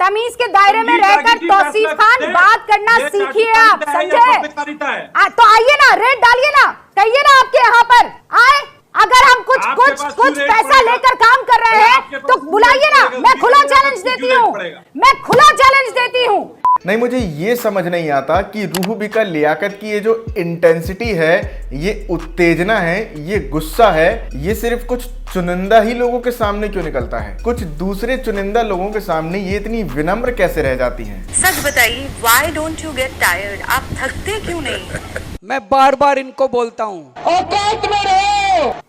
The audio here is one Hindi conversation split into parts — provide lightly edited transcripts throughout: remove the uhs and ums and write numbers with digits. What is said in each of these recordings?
तमीज के दायरे में रहकर तौसीफ खान बात करना सीखिए आप, समझे? तो आइए ना, रेड डालिए ना, कहिए ना आपके यहाँ पर आए। अगर हम कुछ पैसा लेकर काम कर रहे हैं तो बुलाइए ना, मैं खुला चैलेंज देती हूँ, मैं खुला चैलेंज देती हूँ। नहीं, मुझे ये समझ नहीं आता कि रूह बिका लियाकत की ये जो इंटेंसिटी है, ये उत्तेजना है, ये गुस्सा है, ये सिर्फ कुछ चुनिंदा ही लोगों के सामने क्यों निकलता है? कुछ दूसरे चुनिंदा लोगों के सामने ये इतनी विनम्र कैसे रह जाती हैं? सच बताइए, why don't you get tired? आप थकते क्यों नहीं? मैं बार बार इनको बोलता हूँ,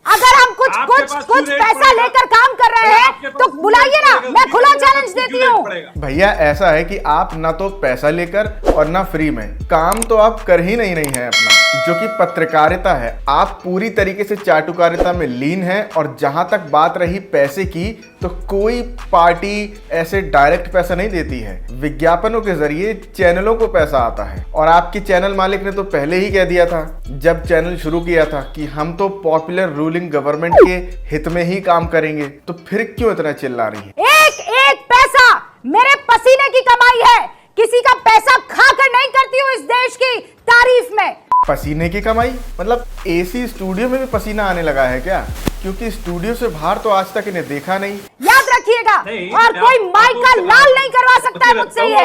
अगर हम कुछ पैसा लेकर काम कर रहे हैं तो बुलाइए ना, मैं खुला चैलेंज देती हूँ। भैया ऐसा है कि आप ना तो पैसा लेकर और ना फ्री में, काम तो आप कर ही नहीं है अपना, जो कि पत्रकारिता है। आप पूरी तरीके से चाटुकारिता में लीन हैं। और जहां तक बात रही पैसे की, तो कोई पार्टी ऐसे डायरेक्ट पैसा नहीं देती है, विज्ञापनों के जरिए चैनलों को पैसा आता है। और आपके चैनल मालिक ने तो पहले ही कह दिया था जब चैनल शुरू किया था कि हम तो पॉपुलर रूलिंग गवर्नमेंट के हित में ही काम करेंगे। तो फिर क्यों इतना चिल्ला रही है? एक एक पैसा मेरे पसीने की कमाई है, किसी का पैसा खाकर नहीं करती हूँ इस देश की तारीफ में। पसीने की कमाई मतलब एसी स्टूडियो में भी पसीना आने लगा है क्या? क्योंकि स्टूडियो से बाहर तो आज तक इन्हें देखा नहीं। याद रखिएगा, और कोई माइका लाल नहीं करवा सकता है मुझसे ये।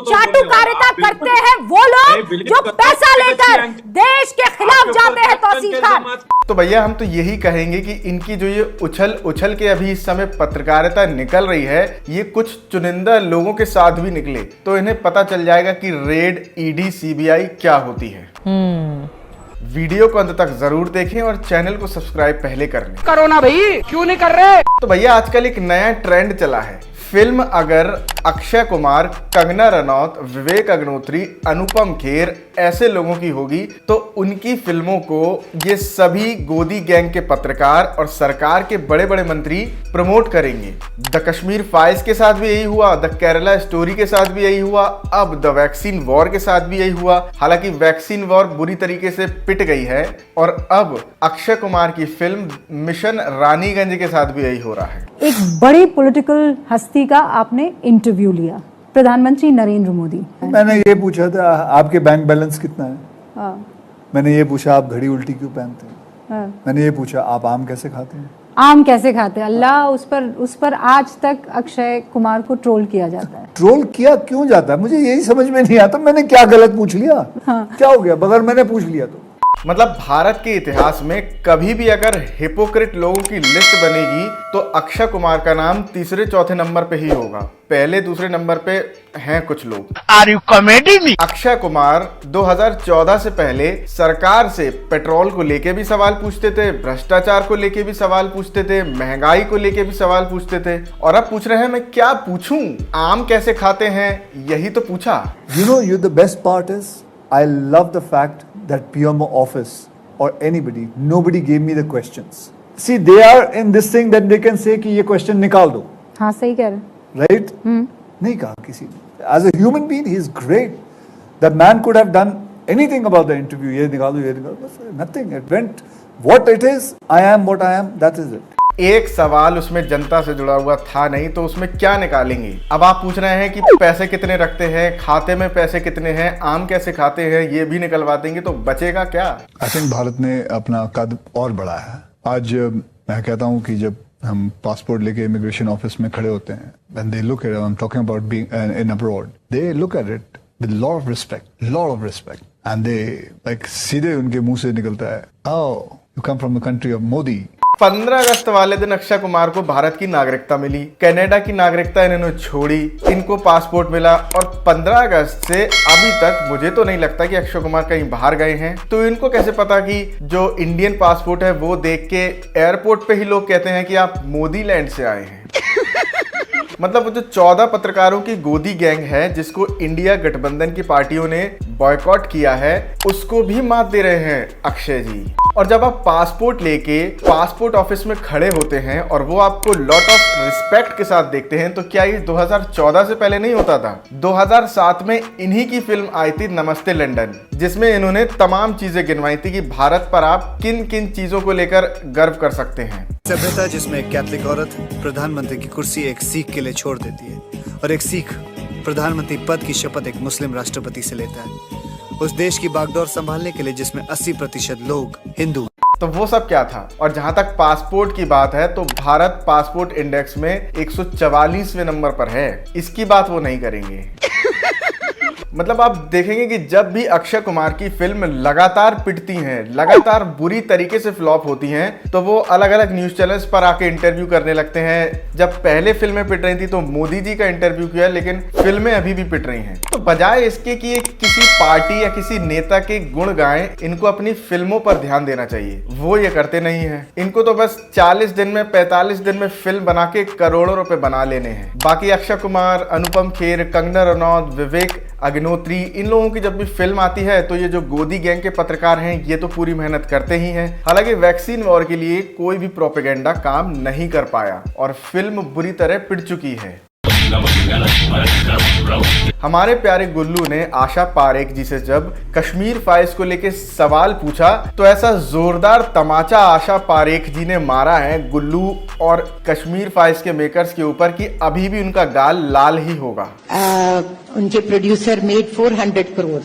चाटुकारिता करते हैं वो लोग जो पैसा लेकर देश के खिलाफ जाते हैं। तौसीफ खान, तो भैया हम तो यही कहेंगे कि इनकी जो ये उछल के अभी इस समय पत्रकारिता निकल रही है, ये कुछ चुनिंदा लोगों के साथ भी निकले तो इन्हें पता चल जाएगा कि रेड, ईडी, सीबीआई क्या होती है। वीडियो को अंत तक जरूर देखें और चैनल को सब्सक्राइब पहले कर लें। करो ना भाई, क्यों नहीं कर रहे? तो भैया आजकल एक नया ट्रेंड चला है। फिल्म अगर अक्षय कुमार, कंगना रनौत, विवेक अग्निहोत्री, अनुपम खेर ऐसे लोगों की होगी तो उनकी फिल्मों को ये सभी गोदी गैंग के पत्रकार और सरकार के बड़े बड़े मंत्री प्रमोट करेंगे। द कश्मीर फाइल्स के साथ भी यही हुआ, द केरला स्टोरी के साथ भी यही हुआ, अब द वैक्सीन वॉर के साथ भी यही हुआ। हालांकि वैक्सीन वॉर बुरी तरीके से पिट गई है और अब अक्षय कुमार की फिल्म मिशन रानीगंज के साथ भी यही हो रहा है। एक बड़ी पॉलिटिकल हस्ती का आपने इंटरव्यू लिया, प्रधानमंत्री नरेंद्र मोदी। मैंने ये पूछा था आपके बैंक बैलेंस कितना है? हाँ। मैंने ये पूछा आप घड़ी उल्टी क्यों पहनते हैं? हाँ। मैंने ये पूछा आप आम कैसे खाते हैं? आम कैसे खाते हैं? अल्लाह, उस पर आज तक अक्षय कुमार को ट्रोल किया जाता है। ट्रोल किया क्यों जाता है? मुझे यही समझ में नहीं आता। मैंने क्या गलत पूछ लिया? हाँ। क्या हो गया बगैर मैंने पूछ लिया तो? मतलब भारत के इतिहास में कभी भी अगर हिपोक्रेट लोगों की लिस्ट बनेगी तो अक्षय कुमार का नाम तीसरे चौथे नंबर पे ही होगा। पहले दूसरे नंबर पे हैं कुछ लोग। Are you comedy me? Akshay Kumar 2014 से पहले सरकार से पेट्रोल को लेके भी सवाल पूछते थे, भ्रष्टाचार को लेके भी सवाल पूछते थे, महंगाई को लेके भी सवाल पूछते थे। और अब पूछ रहे हैं मैं क्या पूछूं, आम कैसे खाते हैं, यही तो पूछा। You the best part is I love the fact that PMO office or anybody, nobody gave me the questions. See, they are in this thing that they can say कि ये question निकाल दो। हाँ, सही कह रहे। Right? नहीं कहा किसी ने। As a human being, he is great. The man could have done anything about the interview. ये निकाल दो, ये निकाल दो। Nothing. It went what it is. I am what I am. That is it. एक सवाल उसमें जनता से जुड़ा हुआ था नहीं तो उसमें क्या निकालेंगे? अब आप पूछ रहे हैं कि पैसे कितने रखते हैं, खाते में पैसे कितने हैं, आम कैसे खाते हैं, ये भी निकलवा देंगे तो बचेगा क्या? आई थिंक भारत ने अपना कद और बढ़ाया है। आज मैं कहता हूँ कि जब हम पासपोर्ट लेके इमिग्रेशन ऑफिस में खड़े होते हैं, when they look at it, I'm talking about being in abroad, they look at it with lot of respect, and they like सीधे उनके मुंह से निकलता है, oh, you come from the country of Modi। 15 अगस्त वाले दिन अक्षय कुमार को भारत की नागरिकता मिली, कनाडा की नागरिकता इन्होंने छोड़ी, इनको पासपोर्ट मिला और 15 अगस्त से अभी तक मुझे तो नहीं लगता कि अक्षय कुमार कहीं बाहर गए हैं। तो इनको कैसे पता कि जो इंडियन पासपोर्ट है वो देख के एयरपोर्ट पे ही लोग कहते हैं कि आप मोदी लैंड से आए हैं। मतलब वो जो 14 पत्रकारों की गोदी गैंग है जिसको इंडिया गठबंधन की पार्टियों ने बॉयकॉट किया है, उसको भी मात दे रहे हैं अक्षय जी। और जब आप पासपोर्ट लेके पासपोर्ट ऑफिस में खड़े होते हैं और वो आपको लॉट ऑफ रिस्पेक्ट के साथ देखते हैं, तो क्या ये 2014 से पहले नहीं होता था? 2007 में इन्हीं की फिल्म आई थी नमस्ते लंदन, जिसमें इन्होंने तमाम चीजें गिनवाई थी कि भारत पर आप किन किन चीजों को लेकर गर्व कर सकते हैं। सभ्यता जिसमें एक कैथलिक औरत प्रधानमंत्री की कुर्सी एक सिख के लिए छोड़ देती है और एक सिख प्रधानमंत्री पद की शपथ एक मुस्लिम राष्ट्रपति से लेता है, उस देश की बागडोर संभालने के लिए जिसमें 80% लोग हिंदू। तो वो सब क्या था। और जहां तक पासपोर्ट की बात है तो भारत पासपोर्ट इंडेक्स में 144वें नंबर पर है। इसकी बात वो नहीं करेंगे। मतलब आप देखेंगे कि जब भी अक्षय कुमार की फिल्म लगातार पिटती हैं, लगातार बुरी तरीके से फ्लॉप होती हैं, तो वो अलग अलग न्यूज चैनल्स पर आके इंटरव्यू करने लगते हैं। जब पहले फिल्में पिट रही थी तो मोदी जी का इंटरव्यू किया, लेकिन फिल्में अभी भी पिट रही हैं। तो बजाय इसके कि ये किसी पार्टी या किसी नेता के गुण गाएं, इनको अपनी फिल्मों पर ध्यान देना चाहिए। वो ये करते नहीं है। इनको तो बस 40 दिन में 45 दिन में फिल्म बना के करोड़ों रुपए बना लेने हैं। बाकी अक्षय कुमार, अनुपम खेर, कंगना रनौत, विवेक अग्निहोत्री, इन लोगों की जब भी फिल्म आती है तो ये जो गोदी गैंग के पत्रकार हैं ये तो पूरी मेहनत करते ही हैं। हालांकि वैक्सीन वॉर के लिए कोई भी प्रोपेगेंडा काम नहीं कर पाया और फिल्म बुरी तरह पिट चुकी है। हमारे प्यारे गुल्लू ने आशा पारेख जी से जब कश्मीर फाइल्स को लेकर सवाल पूछा तो ऐसा जोरदार तमाचा आशा पारेख जी ने मारा है गुल्लू और कश्मीर फाइल्स के मेकर्स के ऊपर कि अभी भी उनका गाल लाल ही होगा। उनके प्रोड्यूसर मेड 400 करोड़,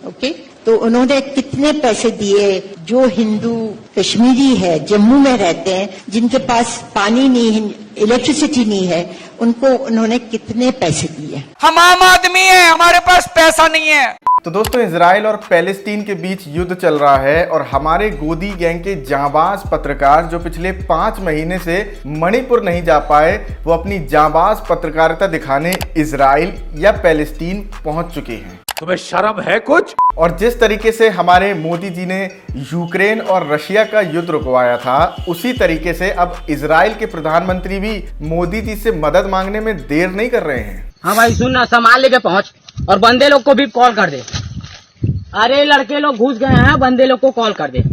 ओके, तो उन्होंने कितने पैसे दिए जो हिंदू कश्मीरी है, जम्मू में रहते हैं, जिनके पास पानी नहीं है, इलेक्ट्रिसिटी नहीं है, उनको उन्होंने कितने पैसे दिए? हम आम आदमी हैं, हमारे पास पैसा नहीं है। तो दोस्तों, इजराइल और पैलेस्टीन के बीच युद्ध चल रहा है और हमारे गोदी गैंग के जांबाज पत्रकार जो पिछले 5 महीने से मणिपुर नहीं जा पाए, वो अपनी जांबाज पत्रकारिता दिखाने इजराइल या पैलेस्टीन पहुंच चुके हैं। तुम्हें शर्म है कुछ? और जिस तरीके से हमारे मोदी जी ने यूक्रेन और रशिया का युद्ध रुकवाया था, उसी तरीके से अब इजराइल के प्रधानमंत्री भी मोदी जी से मदद मांगने में देर नहीं कर रहे हैं। हाँ भाई सुन ना, सामान लेके पहुंच और बंदे लोग को भी कॉल कर दे। अरे लड़के लोग घुस गए हैं, बंदे लोग को कॉल कर दे।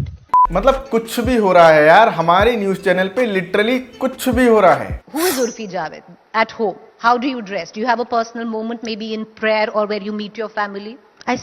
मतलब कुछ भी हो रहा है यार, हमारे न्यूज चैनल पे लिटरली कुछ भी हो रहा है। Who is Urfi Javed at home? How do you dress? Do you have a personal moment, maybe in prayer or where you meet your family? I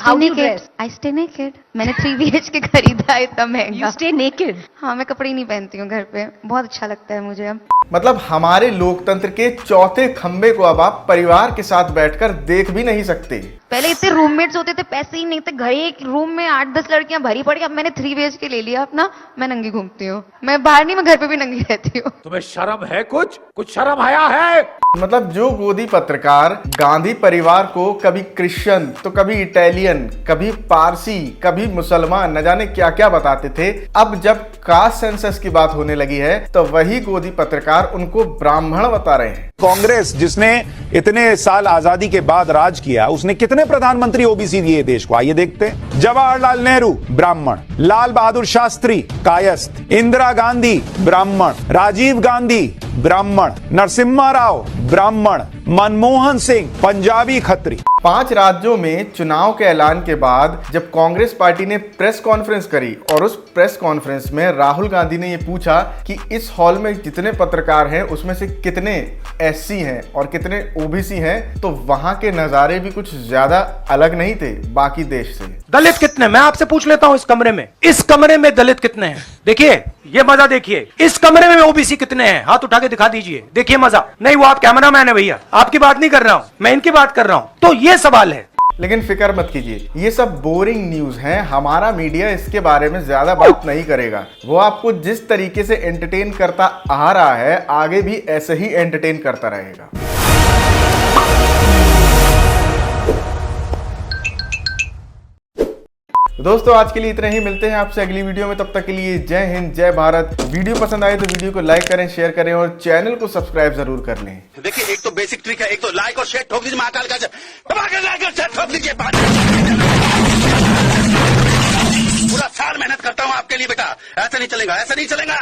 stay naked. मैंने 3 BHK खरीदा है, इतना महंगा। You stay naked? हाँ, मैं कपड़े नहीं पहनती हूँ घर पे, बहुत अच्छा लगता है मुझे अब। मतलब हमारे लोकतंत्र के चौथे खंबे को अब आप परिवार के साथ बैठकर देख भी नहीं सकते। पहले इतने रूममेट्स होते थे, पैसे ही नहीं थे, घर एक रूम में 8-10 लड़कियां भरी पड़ी। अब मैंने 3 BHK ले लिया अपना, मैं नंगी घूमती हूँ। मैं बाहर नहीं, मैं घर पे भी नंगी रहती हूँ। तुम्हें शर्म है कुछ शर्म आया है? मतलब जो गोदी पत्रकार गांधी परिवार को कभी क्रिश्चियन तो कभी इटालियन, कभी पारसी, कभी मुसलमान, न जाने क्या क्या बताते थे, अब जब कास्ट सेंसस की बात होने लगी है तो वही गोदी पत्रकार उनको ब्राह्मण बता रहे हैं। कांग्रेस जिसने इतने साल आजादी के बाद राज किया, उसने कितने प्रधानमंत्री ओबीसी दिए देश को? आइए देखते हैं। जवाहरलाल नेहरू ब्राह्मण, लाल बहादुर शास्त्री कायस्थ, इंदिरा गांधी ब्राह्मण, राजीव गांधी ब्राह्मण, नरसिम्हा राव ब्राह्मण, मनमोहन सिंह पंजाबी खत्री। 5 राज्यों में चुनाव के ऐलान के बाद जब कांग्रेस पार्टी ने प्रेस कॉन्फ्रेंस करी और उस प्रेस कॉन्फ्रेंस में राहुल गांधी ने ये पूछा कि इस हॉल में जितने पत्रकार हैं उसमें से कितने एससी हैं और कितने ओबीसी हैं, तो वहां के नजारे भी कुछ ज्यादा अलग नहीं थे बाकी देश से। दलित कितने? मैं आपसे पूछ लेता हूं, इस कमरे में दलित कितने हैं? देखिए, ये मजा देखिए। इस कमरे में ओबीसी कितने हैं? हाथ उठा के दिखा दीजिए, देखिए मजा। नहीं, वो आप कैमरामैन है भैया, आपकी बात नहीं कर रहा हूं, मैं इनकी बात कर रहा हूं। तो ये सवाल है। लेकिन फिक्र मत कीजिए, ये सब बोरिंग न्यूज हैं। हमारा मीडिया इसके बारे में ज्यादा बात नहीं करेगा। वो आपको जिस तरीके से एंटरटेन करता आ रहा है, आगे भी ऐसे ही एंटरटेन करता रहेगा। दोस्तों, आज के लिए इतना ही। मिलते हैं आपसे अगली वीडियो में, तब तक के लिए जय हिंद, जय भारत। वीडियो पसंद आए तो वीडियो को लाइक करें, शेयर करें और चैनल को सब्सक्राइब जरूर कर लें। देखिए, एक तो बेसिक ट्रिक है, एक तो लाइक और शेयर ठोक दीजिए, महाकाल का लाइक और शेयर ठोक दीजिए। पूरा साल मेहनत करता हूं आपके लिए बेटा, ऐसा नहीं चलेगा, ऐसा नहीं चलेगा।